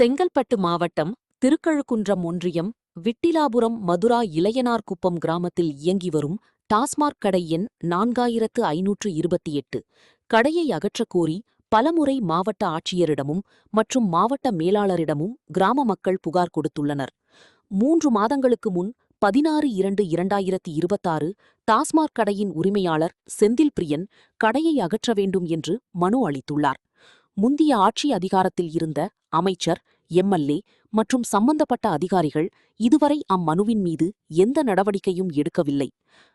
செங்கல்பட்டு மாவட்டம் திருக்கழுக்குன்றம் ஒன்றியம் விட்டிலாபுரம் மதுரா இளையனார்குப்பம் கிராமத்தில் இயங்கி வரும் டாஸ்மாக் கடை எண் 4528 கடையை அகற்றக்கோரி பலமுறை மாவட்ட ஆட்சியரிடமும் மற்றும் மாவட்ட மேலாளரிடமும் கிராம மக்கள் புகார் கொடுத்துள்ளனர். 3 மாதங்களுக்கு முன் 16/2/2026 டாஸ்மாக் கடையின் உரிமையாளர் செந்தில் பிரியன் கடையை அகற்ற வேண்டும் என்று மனு அளித்துள்ளார். முந்திய ஆட்சி அதிகாரத்தில் இருந்த அமைச்சர், எம்எல்ஏ மற்றும் சம்பந்தப்பட்ட அதிகாரிகள் இதுவரை அம்மனுவின் மீது எந்த நடவடிக்கையும் எடுக்கவில்லை.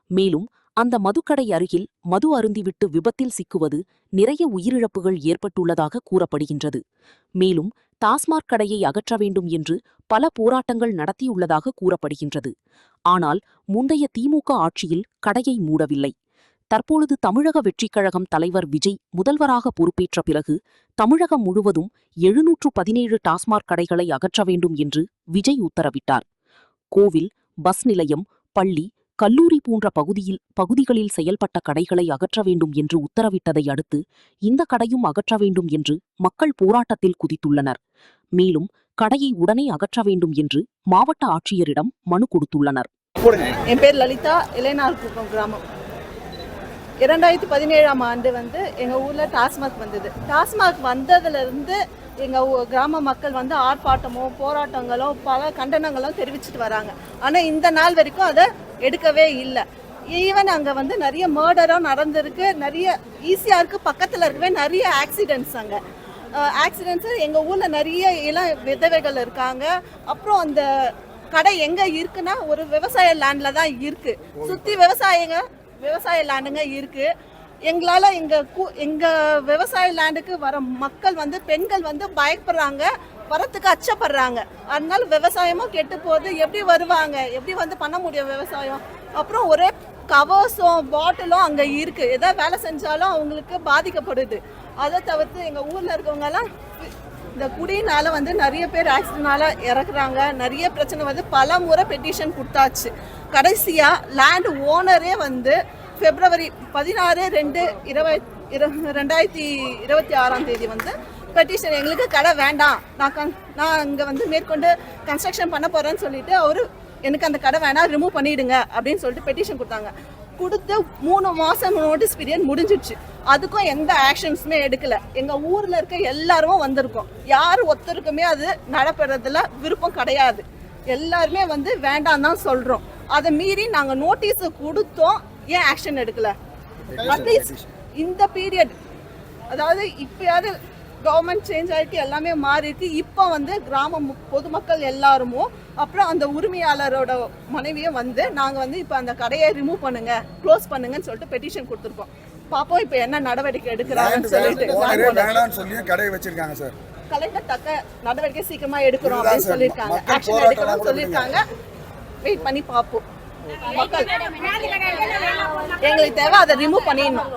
மேலும் அந்த மதுக்கடை அருகில் மது அருந்திவிட்டு விபத்தில் சிக்குவது நிறைய உயிரிழப்புகள் ஏற்பட்டுள்ளதாக கூறப்படுகின்றது. மேலும் டாஸ்மாக் கடையை அகற்ற வேண்டும் என்று பல போராட்டங்கள் நடத்தியுள்ளதாக கூறப்படுகின்றது. ஆனால் முந்தைய திமுக ஆட்சியில் கடையை மூடவில்லை. தற்பொழுது தமிழக வெற்றிக் கழகம் தலைவர் விஜய் முதல்வராக பொறுப்பேற்ற பிறகு தமிழகம் முழுவதும் 717 டாஸ்மாக் கடைகளை அகற்ற வேண்டும் என்று விஜய் உத்தரவிட்டார். கோவில், பஸ் நிலையம், பள்ளி, கல்லூரி போன்ற பகுதிகளில் செயல்பட்ட கடைகளை அகற்ற வேண்டும் என்று உத்தரவிட்டதை அடுத்து இந்த கடையும் அகற்ற வேண்டும் என்று மக்கள் போராட்டத்தில் குதித்துள்ளனர். மேலும் கடையை உடனே அகற்ற வேண்டும் என்று மாவட்ட ஆட்சியரிடம் மனு கொடுத்துள்ளனர். என் பேர் லலிதா, இளையனார்குப்பம் கிராமம். 2017ஆம் ஆண்டு எங்கள் ஊரில் டாஸ்மாக் வந்தது. டாஸ்மாக் வந்ததுலேருந்து எங்கள் கிராம மக்கள் ஆர்ப்பாட்டமோ போராட்டங்களோ பல கண்டனங்களும் தெரிவிச்சுட்டு வராங்க. ஆனால் இந்த நாள் வரைக்கும் அதை எடுக்கவே இல்லை. ஈவன் அங்கே நிறைய மர்டரும் நடந்திருக்கு. நிறைய ஈஸியாருக்கு பக்கத்தில் இருக்கவே நிறைய ஆக்சிடென்ட்ஸ். அங்கே ஆக்சிடென்ட்ஸு எங்கள் ஊரில் நிறைய இளம் விதவைகள் இருக்காங்க. அப்புறம் அந்த கடை எங்கே இருக்குன்னா ஒரு விவசாய லேண்டில் தான் இருக்குது. சுற்றி விவசாய லேண்டுங்க இருக்கு. எங்களால் எங்கள் விவசாய லேண்டுக்கு வர மக்கள் பெண்கள் பயப்படுறாங்க, வரத்துக்கு அச்சப்படுறாங்க. அதனால விவசாயமும் கெட்டு போகுது. எப்படி வருவாங்க, எப்படி பண்ண முடியும் விவசாயம்? அப்புறம் ஒரே கவர்ஸும் பாட்டிலும் அங்கே இருக்குது. எதாவது வேலை செஞ்சாலும் அவங்களுக்கு பாதிக்கப்படுது. அதை தவிர்த்து எங்கள் ஊரில் இருக்கவங்கெல்லாம் இந்த குடியினால நிறைய பேர் ஆக்சிடென்ட்னால இறக்குறாங்க. நிறைய பிரச்சனை பல முறை பெட்டிஷன் கொடுத்தாச்சு. கடைசியாக லேண்ட் ஓனரே February 16/2/2026 பெட்டிஷன் எங்களுக்கு கடை வேண்டாம், நான் இங்கே மேற்கொண்டு கன்ஸ்ட்ரக்ஷன் பண்ண போகிறேன்னு சொல்லிட்டு அவர் எனக்கு அந்த கடை வேணாம், ரிமூவ் பண்ணிவிடுங்க அப்படின்னு சொல்லிட்டு பெட்டிஷன் கொடுத்தாங்க. கொடுத்து 3 மாதம் நோட்டீஸ் பீரியட் முடிஞ்சிடுச்சு. அதுக்கும் எந்த ஆக்ஷன்ஸுமே எடுக்கலை. எங்கள் ஊரில் இருக்க எல்லாரும் வந்திருக்கோம். யார் ஒருத்தருக்குமே அது நடப்படுறதுல விருப்பம் கிடையாது. எல்லாருமே வேண்டாம் தான் சொல்கிறோம். அதை மீறி நாங்கள் நோட்டீஸை கொடுத்தோம், ஏன் ஆக்ஷன் எடுக்கல? அட்லீஸ்ட் இந்த பீரியட், அதாவது இப்போயாவது கவர்மெண்ட் சேஞ்ச் ஆகிட்டு எல்லாமே மாறி இருக்கு. இப்போ கிராம பொதுமக்கள் எல்லாருமோ அப்புறம் அந்த உரிமையாளரோட மனைவியும் நாங்கள் இப்போ அந்த கடையை ரிமூவ் பண்ணுங்க, க்ளோஸ் பண்ணுங்கன்னு சொல்லிட்டு பெட்டிஷன் கொடுத்துருக்கோம். பார்ப்போம் இப்போ என்ன நடவடிக்கை எடுக்கிறாங்கன்னு சொல்லிட்டு. கடையை வச்சிருக்காங்க சார், கலெக்டர் தக்க நடவடிக்கை சீக்கிரமா எடுக்கிறோம் அப்படின்னு சொல்லியிருக்காங்க. ஆக்ஷன் எடுக்கணும்னு சொல்லியிருக்காங்க. வெயிட் பண்ணி பார்ப்போம். மக்கள் எங்களுக்கு தேவை, அதை ரிமூவ் பண்ணிடணும்.